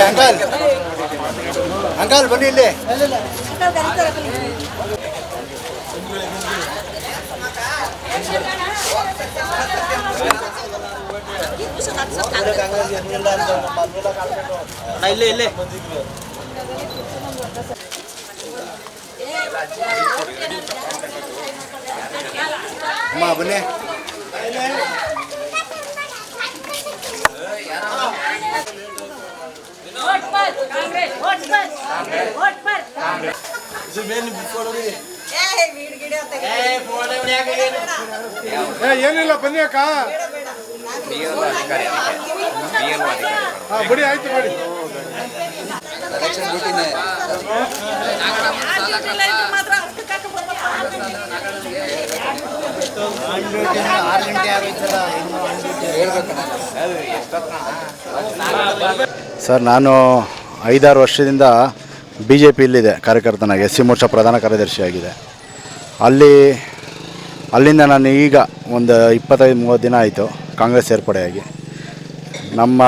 Uncle uncle ಬನ್ನಿ ಇಲ್ಲಿ. ಇಲ್ಲೇ ಅಮ್ಮ ಬನ್ನಿ. ಏನಿಲ್ಲ ಬನ್ನಿ ಅಕ್ಕ. ಬಿಡಿ ಆಯ್ತು ಮಾಡಿ. ಸರ್, ನಾನು 5-6 ವರ್ಷದಿಂದ BJPಯಲ್ಲಿದೆ ಕಾರ್ಯಕರ್ತನಾಗಿ. SC ಮೋರ್ಚಾ ಪ್ರಧಾನ ಕಾರ್ಯದರ್ಶಿಯಾಗಿದೆ. ಅಲ್ಲಿಂದ ನಾನು ಈಗ ಒಂದು 25-30 ದಿನ ಆಯಿತು ಕಾಂಗ್ರೆಸ್ ಸೇರ್ಪಡೆಯಾಗಿ. ನಮ್ಮ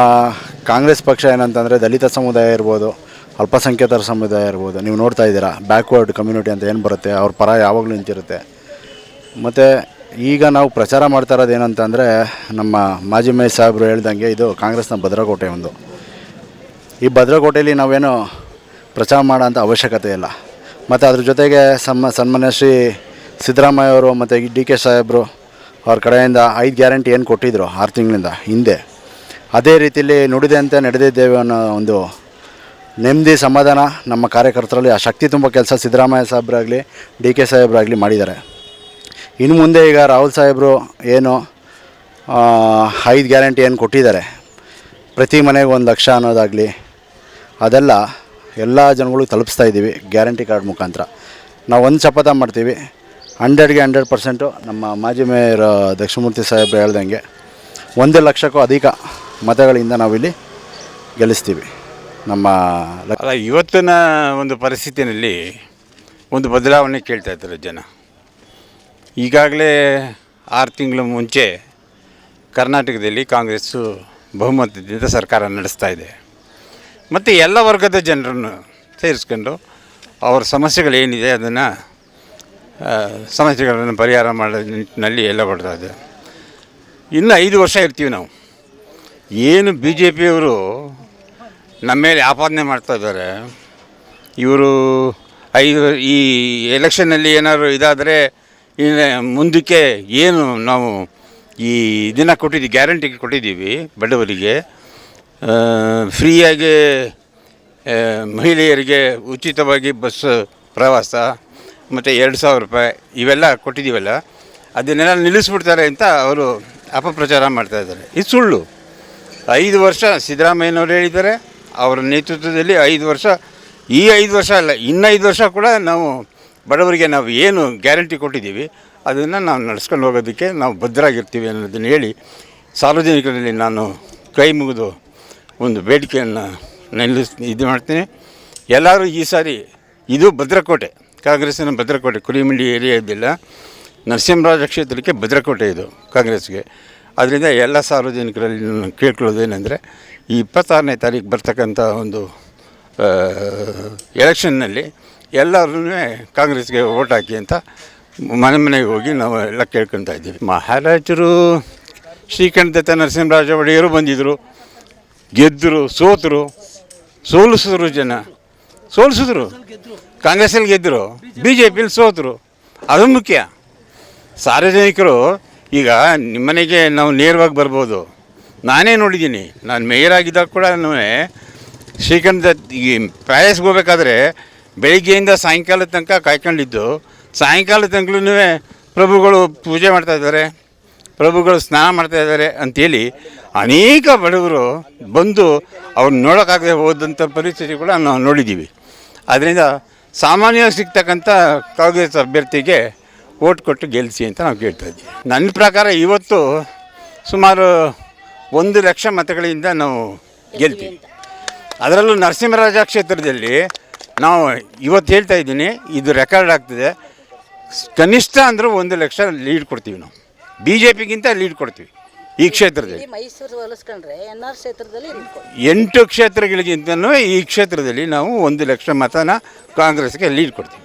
ಕಾಂಗ್ರೆಸ್ ಪಕ್ಷ ಏನಂತಂದರೆ ದಲಿತ ಸಮುದಾಯ ಇರ್ಬೋದು, ಅಲ್ಪಸಂಖ್ಯಾತರ ಸಮುದಾಯ ಇರ್ಬೋದು, ನೀವು ನೋಡ್ತಾ ಇದ್ದೀರಾ ಬ್ಯಾಕ್ವರ್ಡ್ ಕಮ್ಯುನಿಟಿ ಅಂತ ಏನು ಬರುತ್ತೆ, ಅವ್ರ ಪರ ಯಾವಾಗಲೂ ನಿಂತಿರುತ್ತೆ. ಮತ್ತು ಈಗ ನಾವು ಪ್ರಚಾರ ಮಾಡ್ತಾ ಇರೋದು ಏನಂತಂದರೆ, ನಮ್ಮ ಮಾಜಿ ಮೇಯರ್ ಸಾಹೇಬರು ಹೇಳ್ದಂಗೆ ಇದು ಕಾಂಗ್ರೆಸ್ನ ಭದ್ರಕೋಟೆ ಒಂದು. ಈ ಭದ್ರಕೋಟೆಯಲ್ಲಿ ನಾವೇನು ಪ್ರಚಾರ ಮಾಡೋಂಥ ಅವಶ್ಯಕತೆ ಇಲ್ಲ. ಮತ್ತು ಅದ್ರ ಜೊತೆಗೆ ಸನ್ಮಾನ್ಯ ಶ್ರೀ ಸಿದ್ದರಾಮಯ್ಯ ಅವರು ಮತ್ತು DK ಸಾಹೇಬರು ಅವ್ರ ಕಡೆಯಿಂದ 5 ಗ್ಯಾರಂಟಿ ಏನು ಕೊಟ್ಟಿದ್ರು 6 ತಿಂಗಳಿಂದ ಹಿಂದೆ, ಅದೇ ರೀತಿಯಲ್ಲಿ ನುಡಿದಂತೆ ನಡೆದಿದ್ದೇವೆ ಅನ್ನೋ ಒಂದು ನೆಮ್ಮದಿ ಸಮಾಧಾನ ನಮ್ಮ ಕಾರ್ಯಕರ್ತರಲ್ಲಿ. ಆ ಶಕ್ತಿ ತುಂಬ ಕೆಲಸ ಸಿದ್ದರಾಮಯ್ಯ ಸಾಹೇಬರಾಗಲಿ DK ಸಾಹೇಬರಾಗಲಿ ಮಾಡಿದ್ದಾರೆ. ಇನ್ನು ಮುಂದೆ ಈಗ ರಾಹುಲ್ ಸಾಹೇಬರು ಏನು 5 ಗ್ಯಾರಂಟಿ ಏನು ಕೊಟ್ಟಿದ್ದಾರೆ, ಪ್ರತಿ ಮನೆಗೆ 1 ಲಕ್ಷ ಅನ್ನೋದಾಗಲಿ, ಅದೆಲ್ಲ ಎಲ್ಲ ಜನಗಳು ತಲುಪಿಸ್ತಾ ಇದ್ದೀವಿ ಗ್ಯಾರಂಟಿ ಕಾರ್ಡ್ ಮುಖಾಂತರ. ನಾವು ಒಂದು ಶಪಥ ಮಾಡ್ತೀವಿ, 100ಗೆ 100% ನಮ್ಮ ಮಾಜಿ ಮೇಯರ್ ದಕ್ಷಿಣಮೂರ್ತಿ ಸಾಹೇಬರು ಹೇಳ್ದಂಗೆ 1 ಲಕ್ಷಕ್ಕೂ ಅಧಿಕ ಮತಗಳಿಂದ ನಾವಿಲ್ಲಿ ಗೆಲ್ಲಿಸ್ತೀವಿ. ಇವತ್ತಿನ ಒಂದು ಪರಿಸ್ಥಿತಿಯಲ್ಲಿ ಒಂದು ಬದಲಾವಣೆ ಕೇಳ್ತಾ ಇದ್ದಾರೆ ಜನ. ಈಗಾಗಲೇ 6 ತಿಂಗಳ ಮುಂಚೆ ಕರ್ನಾಟಕದಲ್ಲಿ ಕಾಂಗ್ರೆಸ್ಸು ಬಹುಮತದಿಂದ ಸರ್ಕಾರ ನಡೆಸ್ತಾ ಇದೆ. ಮತ್ತು ಎಲ್ಲ ವರ್ಗದ ಜನರನ್ನು ಸೇರಿಸ್ಕೊಂಡು ಅವ್ರ ಸಮಸ್ಯೆಗಳೇನಿದೆ ಅದನ್ನು ಸಮಸ್ಯೆಗಳನ್ನು ಪರಿಹಾರ ಮಾಡೋ ನಿಟ್ಟಿನಲ್ಲಿ ಎಲ್ಲ ಕೊಡ್ತಾ ಇದೆ. ಇನ್ನು 5 ವರ್ಷ ಇರ್ತೀವಿ ನಾವು. ಏನು BJPಯವರು ನಮ್ಮ ಮೇಲೆ ಆಪಾದನೆ ಮಾಡ್ತಾ ಇದ್ದಾರೆ, ಇವರು ಈ ಎಲೆಕ್ಷನ್ನಲ್ಲಿ ಏನಾದ್ರು ಇದಾದರೆ ಮುಂದಕ್ಕೆ ಏನು ನಾವು ಈ ದಿನ ಕೊಟ್ಟಿದ್ದೀವಿ, ಗ್ಯಾರಂಟಿ ಕೊಟ್ಟಿದ್ದೀವಿ ಬಡವರಿಗೆ, ಫ್ರೀಯಾಗಿ ಮಹಿಳೆಯರಿಗೆ ಉಚಿತವಾಗಿ ಬಸ್ ಪ್ರವಾಸ ಮತ್ತು 2,000 ರೂಪಾಯಿ ಇವೆಲ್ಲ ಕೊಟ್ಟಿದ್ದೀವಲ್ಲ, ಅದನ್ನೆಲ್ಲ ನಿಲ್ಲಿಸ್ಬಿಡ್ತಾರೆ ಅಂತ ಅವರು ಅಪಪ್ರಚಾರ ಮಾಡ್ತಾಯಿದ್ದಾರೆ. ಇದು ಸುಳ್ಳು. 5 ವರ್ಷ ಸಿದ್ದರಾಮಯ್ಯನವರು ಹೇಳಿದ್ದಾರೆ, ಅವರ ನೇತೃತ್ವದಲ್ಲಿ 5 ವರ್ಷ, ಈ 5 ವರ್ಷ ಅಲ್ಲ, ಇನ್ನು 5 ವರ್ಷ ಕೂಡ ನಾವು ಬಡವರಿಗೆ ನಾವು ಏನು ಗ್ಯಾರಂಟಿ ಕೊಟ್ಟಿದ್ದೀವಿ ಅದನ್ನು ನಾವು ನಡೆಸ್ಕೊಂಡು ಹೋಗೋದಕ್ಕೆ ನಾವು ಭದ್ರಾಗಿರ್ತೀವಿ ಅನ್ನೋದನ್ನು ಹೇಳಿ ಸಾರ್ವಜನಿಕರಲ್ಲಿ ನಾನು ಕೈ ಮುಗಿದು ಒಂದು ಬೇಡಿಕೆಯನ್ನು ಇದು ಮಾಡ್ತೀನಿ. ಎಲ್ಲರೂ ಈ ಸಾರಿ ಇದು ಭದ್ರಕೋಟೆ, ಕಾಂಗ್ರೆಸ್ಸಿನ ಭದ್ರಕೋಟೆ, ಕುರಿಮಂಡಿ ಏರಿಯಾ ಇದ್ದಿಲ್ಲ, ನರಸಿಂಹರಾಜ ಕ್ಷೇತ್ರಕ್ಕೆ ಭದ್ರಕೋಟೆ ಇದು ಕಾಂಗ್ರೆಸ್ಗೆ. ಅದರಿಂದ ಎಲ್ಲ ಸಾರ್ವಜನಿಕರಲ್ಲಿ ನಾನು ಕೇಳ್ಕೊಳ್ಳೋದೇನೆಂದರೆ, ಈ 26ನೇ ತಾರೀಕು ಬರ್ತಕ್ಕಂಥ ಒಂದು ಎಲೆಕ್ಷನ್ನಲ್ಲಿ ಎಲ್ಲರೂ ಕಾಂಗ್ರೆಸ್ಗೆ ಓಟ್ ಹಾಕಿ ಅಂತ ಮನೆಗೆ ಹೋಗಿ ನಾವು ಎಲ್ಲ ಕೇಳ್ಕೊತಾ ಇದ್ದೀವಿ. ಮಹಾರಾಜರು ಶ್ರೀಕಂಠದತ್ತ ನರಸಿಂಹರಾಜ ಒಡೆಯರು ಬಂದಿದ್ದರು, ಗೆದ್ದರು, ಸೋಲಿಸಿದ್ರು ಜನ, ಸೋಲಿಸಿದ್ರು. ಕಾಂಗ್ರೆಸ್ಸಲ್ಲಿ ಗೆದ್ದರು, BJPಯಲ್ಲಿ ಸೋತರು. ಅದು ಮುಖ್ಯ. ಸಾರ್ವಜನಿಕರು ಈಗ ನಿಮ್ಮನೆಗೆ ನಾವು ನೇರವಾಗಿ ಬರ್ಬೋದು. ನಾನೇ ನೋಡಿದ್ದೀನಿ, ನಾನು ಮೇಯರ್ ಆಗಿದ್ದಾಗ ಕೂಡ ಶ್ರೀಕಂಠದ ಈ ಪ್ಯಾಲೇಸ್ಗೆ ಹೋಗ್ಬೇಕಾದ್ರೆ ಬೆಳಿಗ್ಗೆಯಿಂದ ಸಾಯಂಕಾಲದ ತನಕ ಕಾಯ್ಕೊಂಡಿದ್ದು, ಸಾಯಂಕಾಲದ ತನಕಲೂ ಪ್ರಭುಗಳು ಪೂಜೆ ಮಾಡ್ತಾಯಿದ್ದಾರೆ, ಪ್ರಭುಗಳು ಸ್ನಾನ ಮಾಡ್ತಾಯಿದ್ದಾರೆ ಅಂಥೇಳಿ ಅನೇಕ ಬಡವರು ಬಂದು ಅವ್ರನ್ನ ನೋಡೋಕ್ಕಾಗದೆ ಹೋದಂಥ ಪರಿಸ್ಥಿತಿ ಕೂಡ ನಾವು ನೋಡಿದ್ದೀವಿ. ಆದ್ದರಿಂದ ಸಾಮಾನ್ಯವಾಗಿ ಸಿಗ್ತಕ್ಕಂಥ ಕಾಂಗ್ರೆಸ್ ಅಭ್ಯರ್ಥಿಗೆ ಓಟ್ ಕೊಟ್ಟು ಗೆಲ್ಲಿಸಿ ಅಂತ ನಾವು ಕೇಳ್ತಾಯಿದ್ದೀವಿ. ನನ್ನ ಪ್ರಕಾರ ಇವತ್ತು ಸುಮಾರು 1 ಲಕ್ಷ ಮತಗಳಿಂದ ನಾವು ಗೆಲ್ತೀವಿ. ಅದರಲ್ಲೂ ನರಸಿಂಹರಾಜ ಕ್ಷೇತ್ರದಲ್ಲಿ ನಾವು ಇವತ್ತು ಹೇಳ್ತಾ ಇದ್ದೀನಿ, ಇದು ರೆಕಾರ್ಡ್ ಆಗ್ತದೆ. ಕನಿಷ್ಠ ಅಂದರೆ 1 ಲಕ್ಷ ಲೀಡ್ ಕೊಡ್ತೀವಿ ನಾವು. ಬಿ ಜೆ ಪಿಗಿಂತ ಲೀಡ್ ಕೊಡ್ತೀವಿ ಈ ಕ್ಷೇತ್ರದಲ್ಲಿ. ಮೈಸೂರು ಹೋಲಿಸ್ಕೊಂಡ್ರೆ NR ಕ್ಷೇತ್ರದಲ್ಲಿ 8 ಕ್ಷೇತ್ರಗಳಿಗಿಂತಲೂ ಈ ಕ್ಷೇತ್ರದಲ್ಲಿ ನಾವು 1 ಲಕ್ಷ ಮತನ ಕಾಂಗ್ರೆಸ್ಗೆ ಲೀಡ್ ಕೊಡ್ತೀವಿ.